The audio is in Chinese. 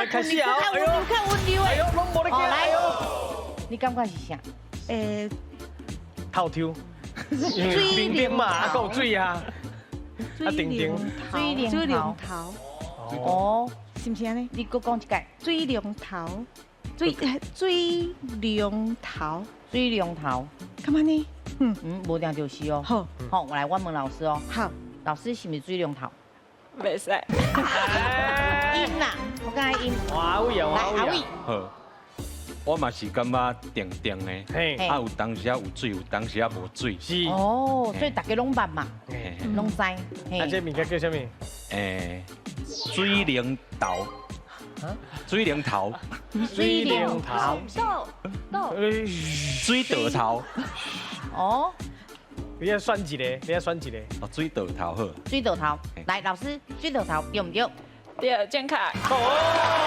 来开始啊！看温流哎呦，拢无得惊！哎呦，你感觉是啥？透抽，丁丁嘛，够水啊！啊，丁丁，水龙头。哦，是不是安尼？你搁讲一解。水龙头，水龙头，水龙头。干嘛呢？无定就是哦。好，好，我来问问老师哦。好，老师是不是水龙头？袂使。音啦，我刚才音。华为啊，来，阿伟。好，我嘛是感觉定定的，嘿，啊有当时啊有水，有当时啊无水。是。哦，所以大家拢捌嘛，嘿，拢知。啊，这物件叫什么？水灵豆，水灵头，水龙头，水豆头，哦，你要选一个，你要选一个。哦水豆头好。水豆头。来，老师，水豆头对唔对？对，健凯。哦。